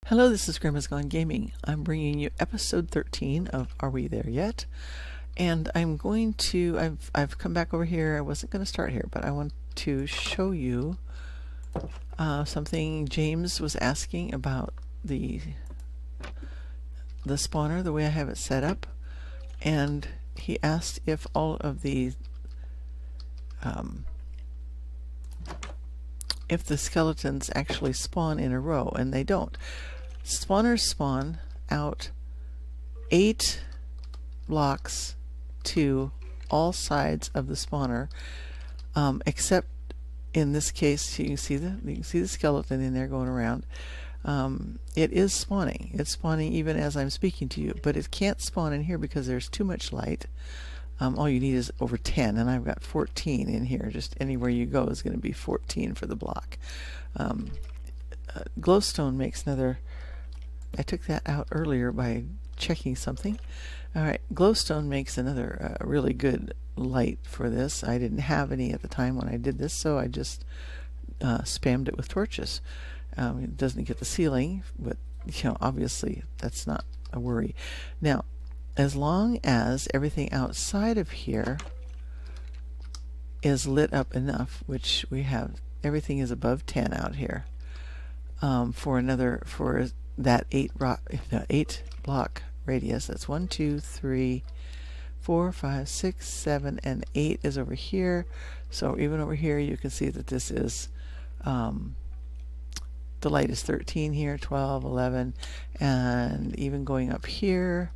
Hello, this is Grandma's Gone Gaming. I'm bringing you episode 13 of Are We There Yet? And I'm going to, I've come back over here. I wasn't going to start here, but I want to show you something James was asking about the spawner, the way I have it set up. And he asked if all of the if the skeletons actually spawn in a row, and they don't. Spawners spawn out 8 blocks to all sides of the spawner, except in this case you can see the skeleton in there going around. It is spawning. It's spawning even as I'm speaking to you, but it can't spawn in here because there's too much light. All you need is over 10, and I've got 14 in here. Just anywhere you go is going to be 14 for the block. Glowstone makes another. I took that out earlier by checking something. Alright, glowstone makes another really good light for this. I didn't have any at the time when I did this, so I just spammed it with torches. It doesn't get the ceiling, but obviously that's not a worry. Now, as long as everything outside of here is lit up enough, which we have, everything is above 10 out here, for that 8 block radius. That's 1, 2, 3, 4, 5, 6, 7, and 8 is over here. So even over here you can see that this is the light is 13 here, 12, 11, and even going up here,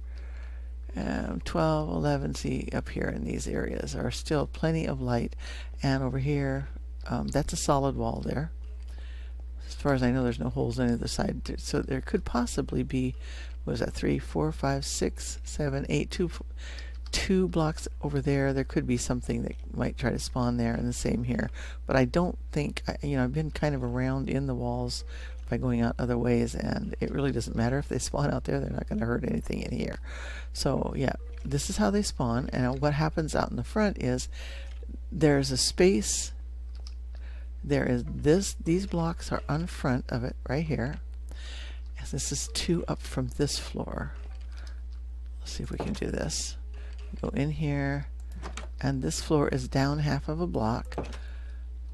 12, 11, see up here in these areas are still plenty of light. And over here, that's a solid wall there. As far as I know, there's no holes on either side, so there could possibly be, what is that, 3, 4, 5, 6, 7, 8, 2 blocks over there. There could be something that might try to spawn there, and the same here. But I don't think, I've been kind of around in the walls by going out other ways, and it really doesn't matter if they spawn out there. They're not going to hurt anything in here. So yeah, this is how they spawn. And what happens out in the front is there's a space. There is these blocks are on front of it right here. And this is 2 up from this floor. Let's see if we can do this. Go in here, and this floor is down half of a block.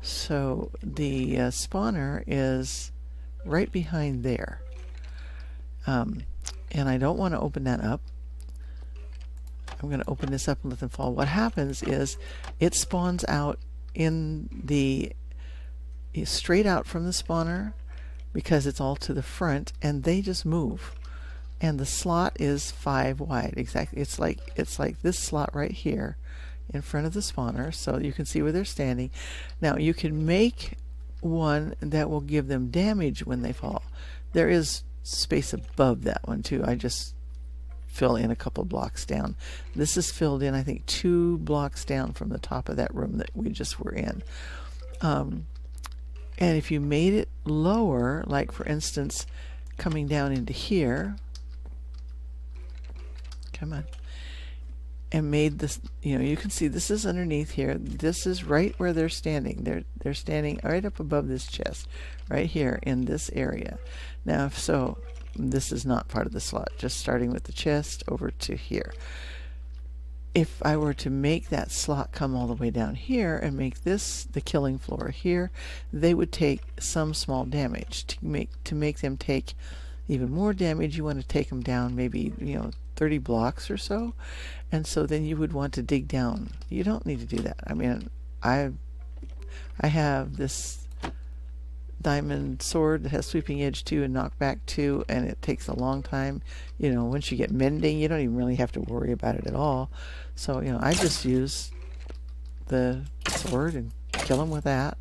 So the spawner is right behind there. And I don't want to open that up. I'm going to open this up and let them fall. What happens is it spawns out in the straight out from the spawner because it's all to the front, and they just move. And the slot is 5 wide. Exactly. It's like this slot right here in front of the spawner, so you can see where they're standing. Now you can make one that will give them damage when they fall. There is space above that one too. I just fill in a couple blocks down. This is filled in, I think, 2 blocks down from the top of that room that we just were in. And if you made it lower, like for instance coming down into here, come on, and made this, you can see this is underneath here. This is right where they're standing. They're standing right up above this chest, right here in this area. Now, so this is not part of the slot, just starting with the chest over to here. If I were to make that slot come all the way down here and make this the killing floor here, they would take some small damage. To make them take even more damage, you want to take them down maybe 30 blocks or so, and so then you would want to dig down. You don't need to do that. I mean, I have this diamond sword that has sweeping edge 2 and knockback 2, and it takes a long time. Once you get mending, you don't even really have to worry about it at all. So I just use the sword and kill them with that.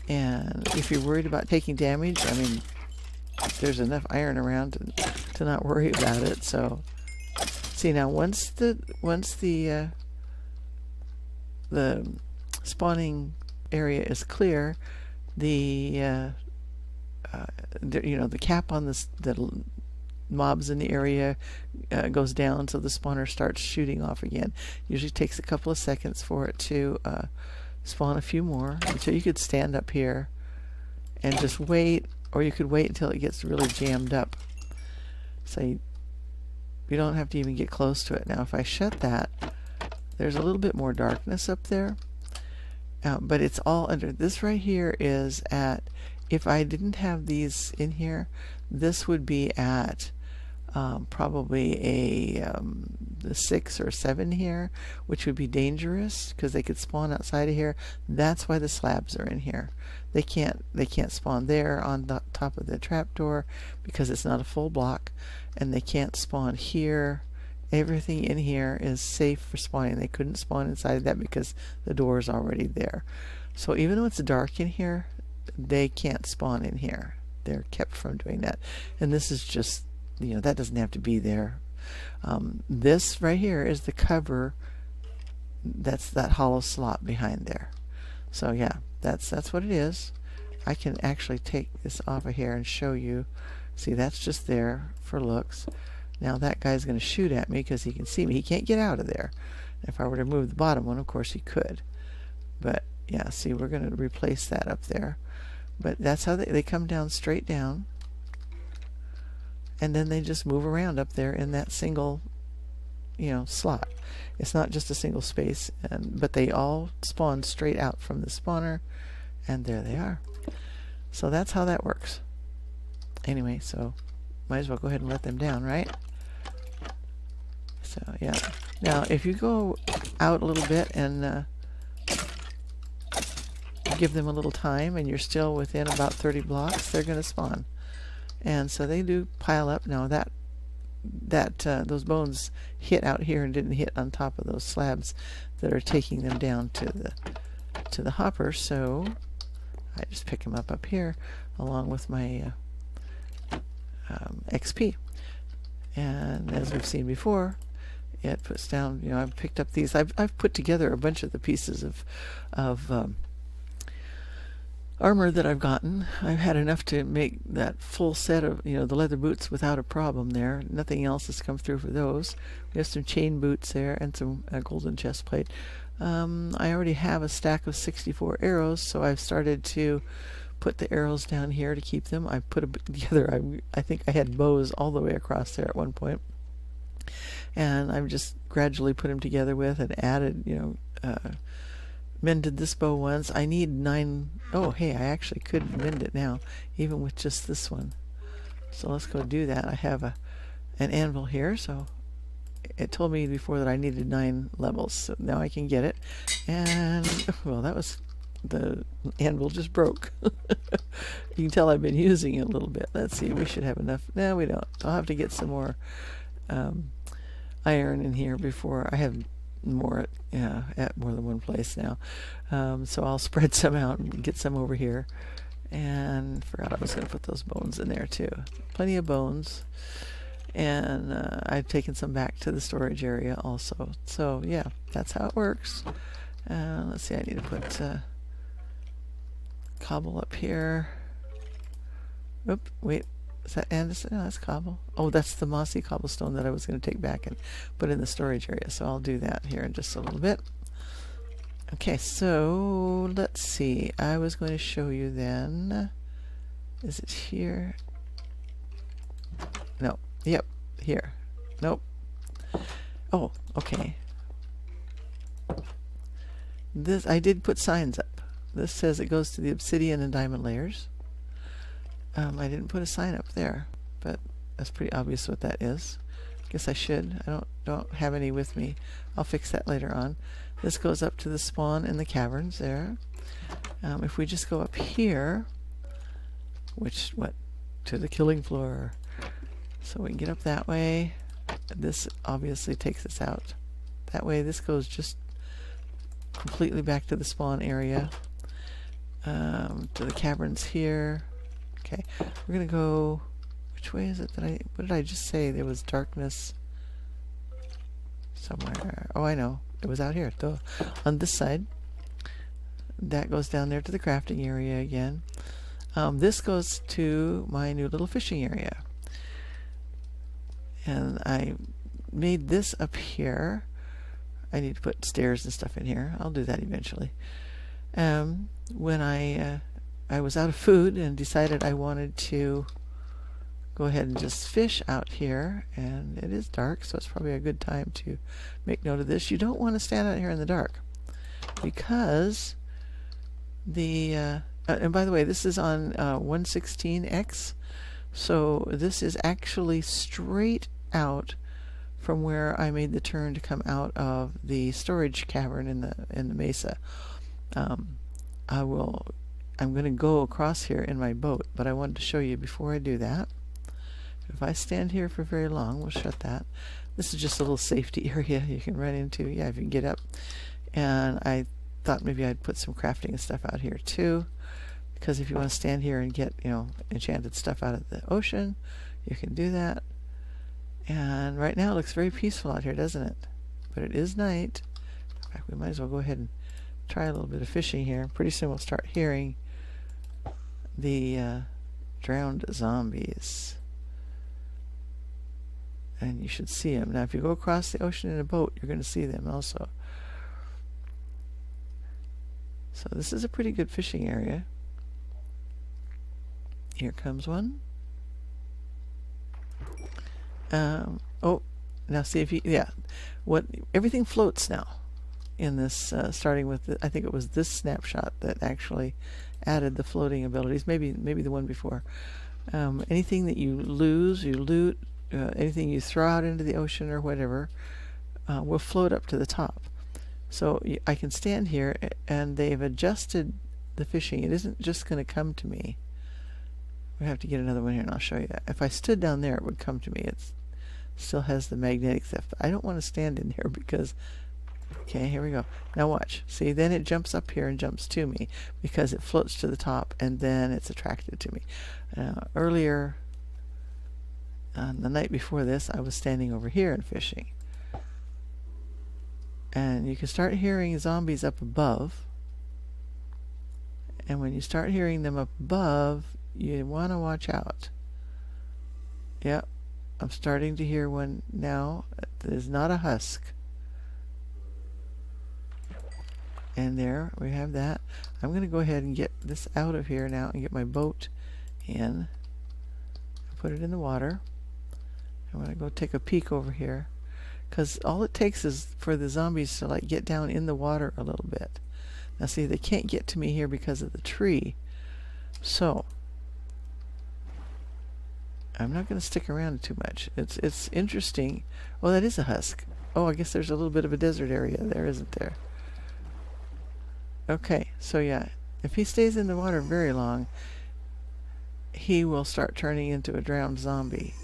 And if you're worried about taking damage, I mean, there's enough iron around to not worry about it. So see, now once the spawning area is clear, the cap on the mobs in the area goes down, so the spawner starts shooting off again. Usually takes a couple of seconds for it to spawn a few more. So you could stand up here and just wait or you could wait until it gets really jammed up. So you don't have to even get close to it. Now if I shut that, there's a little bit more darkness up there, but it's all under. This right here is at, if I didn't have these in here, this would be at probably the 6 or 7 here, which would be dangerous because they could spawn outside of here. That's why the slabs are in here. They can't spawn there on the top of the trapdoor because it's not a full block, and they can't spawn here. Everything in here is safe for spawning. They couldn't spawn inside of that because the door is already there. So even though it's dark in here, they can't spawn in here. They're kept from doing that. And this is just, that doesn't have to be there. This right here is the cover. That's that hollow slot behind there. So yeah, that's what it is. I can actually take this off of here and show you. See, that's just there for looks. Now that guy's going to shoot at me because he can see me. He can't get out of there. If I were to move the bottom one, of course he could. But yeah, see, we're going to replace that up there. But that's how they come down, straight down. And then they just move around up there in that single, slot. It's not just a single space, but they all spawn straight out from the spawner, and there they are. So that's how that works. Anyway, so might as well go ahead and let them down, right? So yeah. Now if you go out a little bit and give them a little time, and you're still within about 30 blocks, they're going to spawn. And so they do pile up. Now that those bones hit out here and didn't hit on top of those slabs that are taking them down to the hopper. So I just pick them up here along with my XP. And as we've seen before, it puts down. I've picked up these. I've put together a bunch of the pieces of armor that I've gotten. I've had enough to make that full set of the leather boots without a problem there. Nothing else has come through for those. We have some chain boots there and some golden chest plate. I already have a stack of 64 arrows, so I've started to put the arrows down here to keep them. I put together, I think I had bows all the way across there at one point, and I've just gradually put them together with and added, mended this bow once. I need 9. Oh, hey, I actually could mend it now, even with just this one. So let's go do that. I have an anvil here, so it told me before that I needed 9 levels, so now I can get it. And well, that was, the anvil just broke. You can tell I've been using it a little bit. Let's see, we should have enough. No, we don't. I'll have to get some more iron in here before I have more at more than one place now. So I'll spread some out and get some over here. And forgot I was going to put those bones in there too. Plenty of bones. And I've taken some back to the storage area also. So yeah, that's how it works. Let's see, I need to put cobble up here. Oop, wait. Is that Anderson? No, that's cobble. Oh, that's the mossy cobblestone that I was going to take back and put in the storage area. So I'll do that here in just a little bit. Okay, so let's see. I was going to show you then. Is it here? No. Yep. Here. Nope. Oh, okay. This, I did put signs up. This says it goes to the obsidian and diamond layers. I didn't put a sign up there, but that's pretty obvious what that is. Guess I should. I don't have any with me. I'll fix that later on. This goes up to the spawn in the caverns there. If we just go up here, to the killing floor. So we can get up that way. This obviously takes us out that way. This goes just completely back to the spawn area. To the caverns here. Okay, we're gonna go. Which way is it that what did I just say? There was darkness somewhere. Oh, I know. It was out here. Duh. On this side. That goes down there to the crafting area again. This goes to my new little fishing area. And I made this up here. I need to put stairs and stuff in here. I'll do that eventually. When I I was out of food and decided I wanted to go ahead and just fish out here, and it is dark, so it's probably a good time to make note of this. You don't want to stand out here in the dark because the and by the way, this is on 116x, so this is actually straight out from where I made the turn to come out of the storage cavern in the mesa. I'm going to go across here in my boat, but I wanted to show you before I do that. If I stand here for very long, we'll shut that. This is just a little safety area you can run into. Yeah, if you can get up. And I thought maybe I'd put some crafting and stuff out here too, because if you want to stand here and get, enchanted stuff out of the ocean, you can do that. And right now it looks very peaceful out here, doesn't it? But it is night. In fact, we might as well go ahead and try a little bit of fishing here. Pretty soon we'll start hearing the drowned zombies. And you should see them. Now, if you go across the ocean in a boat, you're going to see them also. So this is a pretty good fishing area. Here comes one. Oh, now see if you, everything floats now in this, starting with, I think it was this snapshot that actually added the floating abilities, maybe the one before. Anything that you lose, you loot, anything you throw out into the ocean or whatever, will float up to the top. So I can stand here, and they've adjusted the fishing. It isn't just going to come to me. We have to get another one here, and I'll show you that. If I stood down there, it would come to me. It still has the magnetic theft. I don't want to stand in here because... Okay, here we go. Now watch. See, then it jumps up here and jumps to me because it floats to the top, and then it's attracted to me. Earlier, the night before this, I was standing over here and fishing. And you can start hearing zombies up above. And when you start hearing them up above, you want to watch out. Yep, I'm starting to hear one now. There's not a husk. And there we have that. I'm going to go ahead and get this out of here now and get my boat in. Put it in the water. I'm going to go take a peek over here, because all it takes is for the zombies to like get down in the water a little bit. Now see, they can't get to me here because of the tree. So I'm not going to stick around too much. It's interesting. Oh, that is a husk. Oh, I guess there's a little bit of a desert area there, isn't there? Okay, so yeah, if he stays in the water very long, he will start turning into a drowned zombie.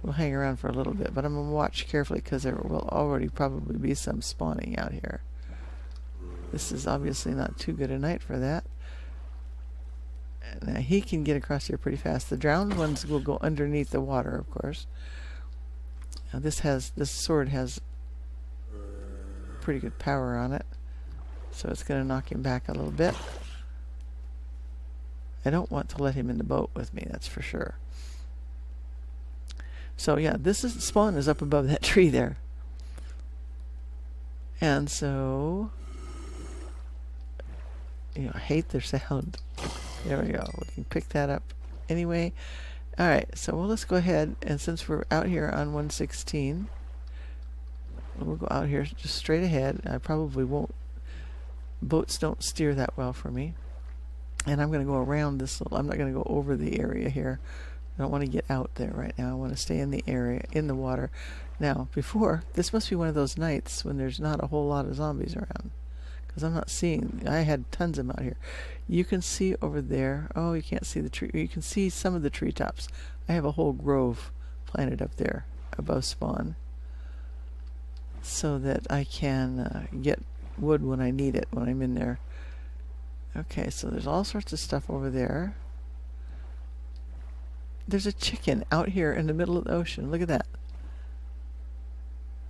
We'll hang around for a little bit, but I'm going to watch carefully because there will already probably be some spawning out here. This is obviously not too good a night for that. Now he can get across here pretty fast. The drowned ones will go underneath the water, of course. Now this sword has pretty good power on it, so it's going to knock him back a little bit. I don't want to let him in the boat with me, that's for sure. So yeah, spawn is up above that tree there. And so, I hate their sound. There we go. We can pick that up anyway. Alright, so let's go ahead, and since we're out here on 116, we'll go out here just straight ahead. I probably won't, boats don't steer that well for me. And I'm going to go around this little, I'm not going to go over the area here. I don't want to get out there right now. I want to stay in the area, in the water. Now, this must be one of those nights when there's not a whole lot of zombies around. Because I'm not seeing, I had tons of them out here. You can see over there, oh, you can't see the tree, you can see some of the treetops. I have a whole grove planted up there above spawn, so that I can get wood when I need it, when I'm in there. Okay, so there's all sorts of stuff over there. There's a chicken out here in the middle of the ocean. Look at that.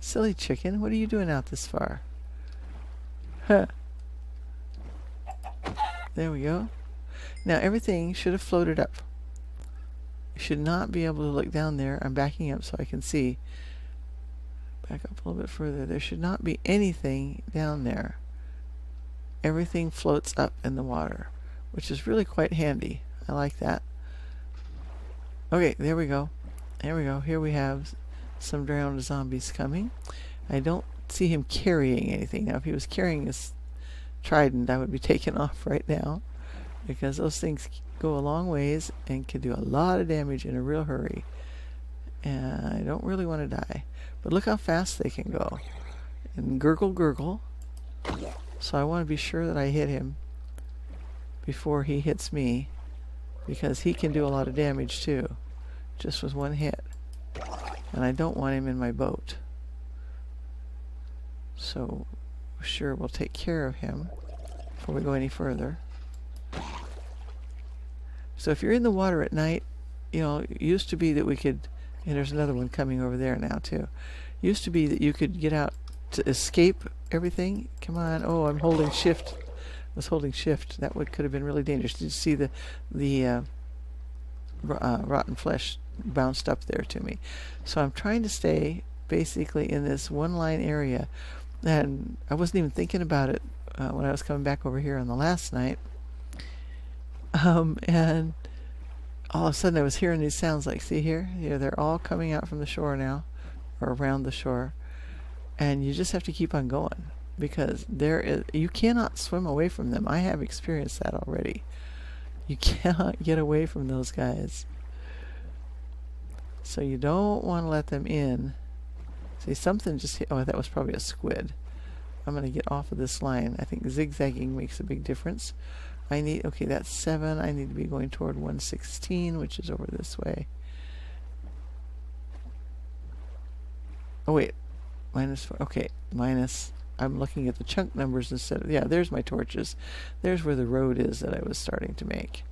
Silly chicken, what are you doing out this far? Huh. There we go. Now everything should have floated up. You should not be able to look down there. I'm backing up so I can see. Back up a little bit further. There should not be anything down there. Everything floats up in the water. which is really quite handy. I like that. Okay, there we go. There we go. Here we have some drowned zombies coming. I don't see him carrying anything. Now, if he was carrying his trident, I would be taken off right now, because those things go a long ways and can do a lot of damage in a real hurry. And I don't really want to die. But look how fast they can go. And gurgle, gurgle. So I want to be sure that I hit him before he hits me, because he can do a lot of damage too, just with one hit. And I don't want him in my boat. So sure, we'll take care of him before we go any further. So if you're in the water at night, you know, it used to be that we could, and there's another one coming over there now too. Used to be that you could get out to escape everything. Come on. Oh, I'm holding shift. I was holding shift. That could have been really dangerous. Did you see the rotten flesh bounced up there to me? So I'm trying to stay basically in this one line area. And I wasn't even thinking about it when I was coming back over here on the last night. And all of a sudden I was hearing these sounds, like, see here? Yeah, they're all coming out from the shore now, or around the shore. And you just have to keep on going, because you cannot swim away from them. I have experienced that already. You cannot get away from those guys. So you don't want to let them in. See, something just hit. Oh, that was probably a squid. I'm going to get off of this line. I think zigzagging makes a big difference. Okay, that's 7. I need to be going toward 116, which is over this way. Oh, wait. -4. Okay, minus. I'm looking at the chunk numbers instead of... Yeah, there's my torches. There's where the road is that I was starting to make.